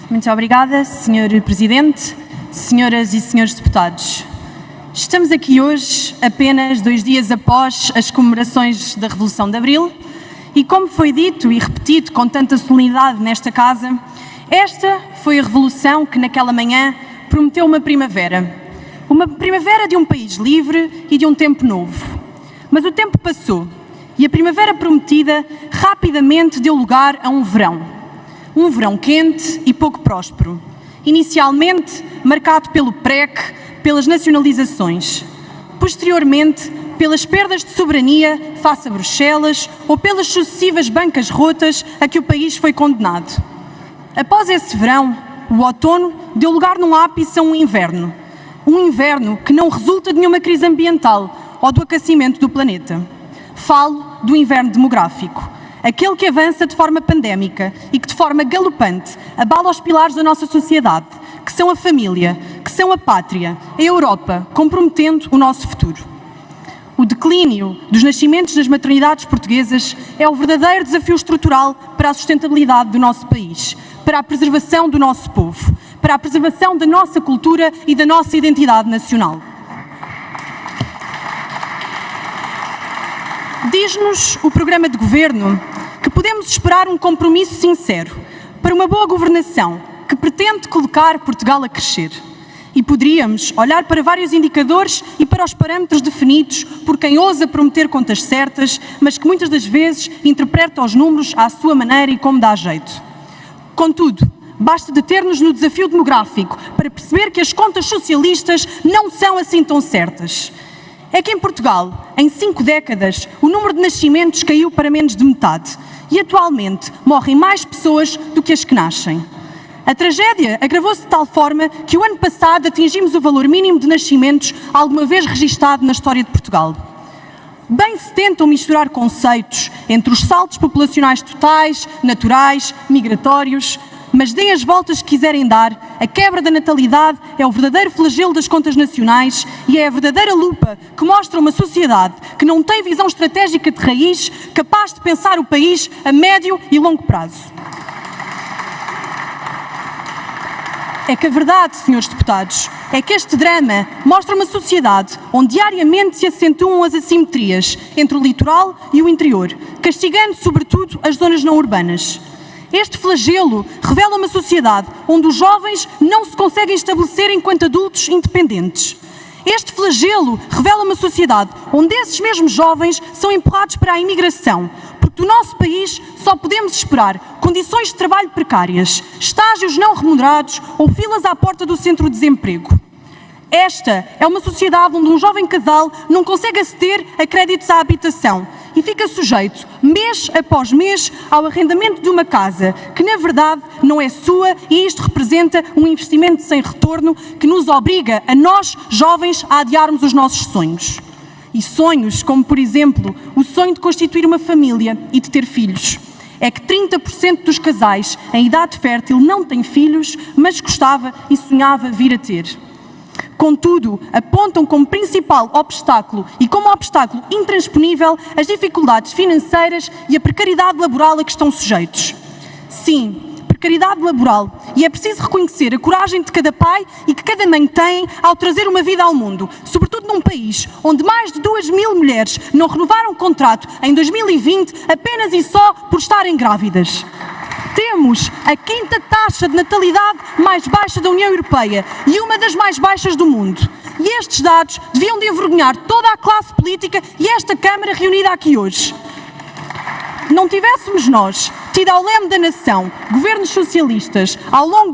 Muito obrigada, Sr. Presidente, senhoras e senhores deputados. Estamos aqui hoje apenas 2 dias após as comemorações da Revolução de Abril e, como foi dito e repetido com tanta solenidade nesta casa, esta foi a revolução que naquela manhã prometeu uma primavera de um país livre e de um tempo novo. Mas o tempo passou e a primavera prometida rapidamente deu lugar a um verão quente e pouco próspero, inicialmente marcado pelo PREC, pelas nacionalizações, posteriormente pelas perdas de soberania face a Bruxelas ou pelas sucessivas bancas rotas a que o país foi condenado. Após esse verão, o outono deu lugar num ápice a um inverno que não resulta de nenhuma crise ambiental ou do aquecimento do planeta. Falo do inverno demográfico, aquele que avança de forma pandémica e que de forma galopante abala os pilares da nossa sociedade, que são a família, que são a pátria, a Europa, comprometendo o nosso futuro. O declínio dos nascimentos nas maternidades portuguesas é o verdadeiro desafio estrutural para a sustentabilidade do nosso país, para a preservação do nosso povo, para a preservação da nossa cultura e da nossa identidade nacional. Diz-nos o programa de governo que podemos esperar um compromisso sincero para uma boa governação que pretende colocar Portugal a crescer. E poderíamos olhar para vários indicadores e para os parâmetros definidos por quem ousa prometer contas certas, mas que muitas das vezes interpreta os números à sua maneira e como dá jeito. Contudo, basta deter-nos no desafio demográfico para perceber que as contas socialistas não são assim tão certas. É que em Portugal, em 5 décadas, o número de nascimentos caiu para menos de metade e atualmente morrem mais pessoas do que as que nascem. A tragédia agravou-se de tal forma que o ano passado atingimos o valor mínimo de nascimentos alguma vez registado na história de Portugal. Bem se tentam misturar conceitos entre os saltos populacionais totais, naturais, migratórios, mas deem as voltas que quiserem dar, a quebra da natalidade é o verdadeiro flagelo das contas nacionais e é a verdadeira lupa que mostra uma sociedade que não tem visão estratégica de raiz, capaz de pensar o país a médio e longo prazo. É que a verdade, senhores deputados, é que este drama mostra uma sociedade onde diariamente se acentuam as assimetrias entre o litoral e o interior, castigando sobretudo as zonas não urbanas. Este flagelo revela uma sociedade onde os jovens não se conseguem estabelecer enquanto adultos independentes. Este flagelo revela uma sociedade onde esses mesmos jovens são empurrados para a imigração, porque do nosso país só podemos esperar condições de trabalho precárias, estágios não remunerados ou filas à porta do centro de desemprego. Esta é uma sociedade onde um jovem casal não consegue aceder a créditos à habitação e fica sujeito, mês após mês, ao arrendamento de uma casa que, na verdade, não é sua, e isto representa um investimento sem retorno que nos obriga, a nós, jovens, a adiarmos os nossos sonhos. E sonhos como, por exemplo, o sonho de constituir uma família e de ter filhos. É que 30% dos casais em idade fértil não têm filhos, mas gostava e sonhava vir a ter. Contudo, apontam como principal obstáculo e como obstáculo intransponível as dificuldades financeiras e a precariedade laboral a que estão sujeitos. Sim, precariedade laboral, e é preciso reconhecer a coragem de cada pai e que cada mãe tem ao trazer uma vida ao mundo, sobretudo num país onde mais de 2.000 mulheres não renovaram o contrato em 2020 apenas e só por estarem grávidas. Temos a 5ª taxa de natalidade mais baixa da União Europeia e uma das mais baixas do mundo. E estes dados deviam de envergonhar toda a classe política e esta Câmara reunida aqui hoje. Não tivéssemos nós tido ao leme da nação governos socialistas ao longo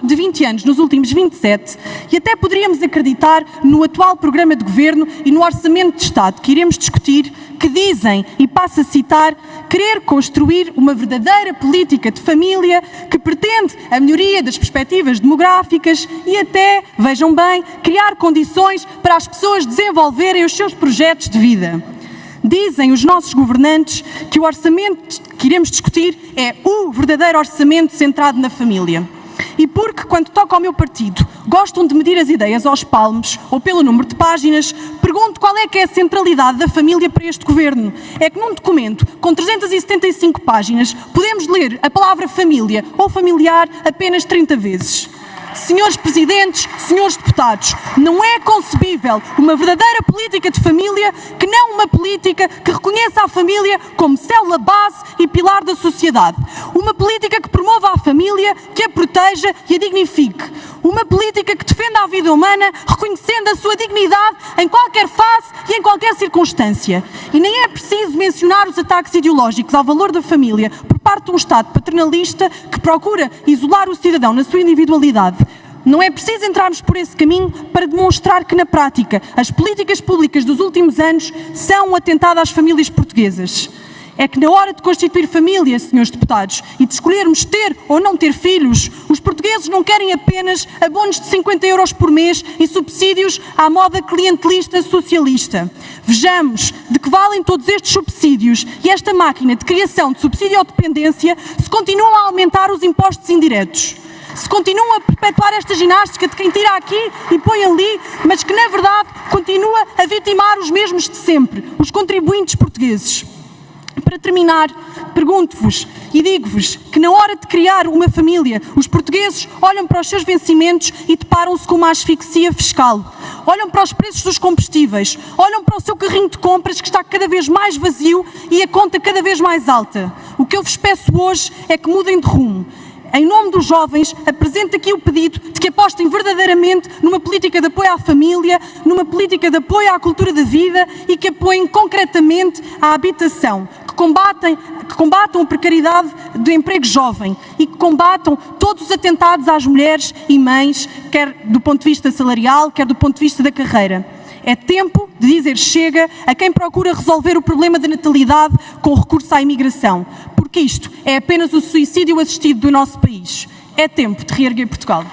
de 20 anos, nos últimos 27, e até poderíamos acreditar no atual programa de governo e no orçamento de Estado que iremos discutir, que dizem, e passo a citar, querer construir uma verdadeira política de família que pretende a melhoria das perspectivas demográficas e até, vejam bem, criar condições para as pessoas desenvolverem os seus projetos de vida. Dizem os nossos governantes que o orçamento que iremos discutir é o verdadeiro orçamento centrado na família. E porque, quando toca ao meu partido, Gostam de medir as ideias aos palmos ou pelo número de páginas? Pergunto qual é que é a centralidade da família para este governo. É que num documento com 375 páginas podemos ler a palavra família ou familiar apenas 30 vezes. Senhores Presidentes, senhores Deputados, não é concebível uma verdadeira política de família que não uma política que reconheça a família como célula base e pilar da sociedade. Uma política que promova a família, que a proteja e a dignifique. Uma política que defenda a vida humana, reconhecendo a sua dignidade em qualquer fase e em qualquer circunstância. E nem é preciso mencionar os ataques ideológicos ao valor da família por parte de um Estado paternalista que procura isolar o cidadão na sua individualidade. Não é preciso entrarmos por esse caminho para demonstrar que, na prática, as políticas públicas dos últimos anos são um atentado às famílias portuguesas. É que na hora de constituir família, senhores deputados, e de escolhermos ter ou não ter filhos, os portugueses não querem apenas abonos de 50 euros por mês e subsídios à moda clientelista socialista. Vejamos de que valem todos estes subsídios e esta máquina de criação de subsídio à dependência se continuam a aumentar os impostos indiretos. Se continuam a perpetuar esta ginástica de quem tira aqui e põe ali, mas que na verdade continua a vitimar os mesmos de sempre, os contribuintes portugueses. Para terminar, pergunto-vos e digo-vos que na hora de criar uma família, os portugueses olham para os seus vencimentos e deparam-se com uma asfixia fiscal. Olham para os preços dos combustíveis, olham para o seu carrinho de compras que está cada vez mais vazio e a conta cada vez mais alta. O que eu vos peço hoje é que mudem de rumo. Em nome dos jovens, apresento aqui o pedido de que apostem verdadeiramente numa política de apoio à família, numa política de apoio à cultura da vida e que apoiem concretamente a habitação, que combatam a precariedade do emprego jovem e que combatam todos os atentados às mulheres e mães, quer do ponto de vista salarial, quer do ponto de vista da carreira. É tempo de dizer chega a quem procura resolver o problema da natalidade com recurso à imigração, porque isto é apenas o suicídio assistido do nosso país. É tempo de reerguer Portugal.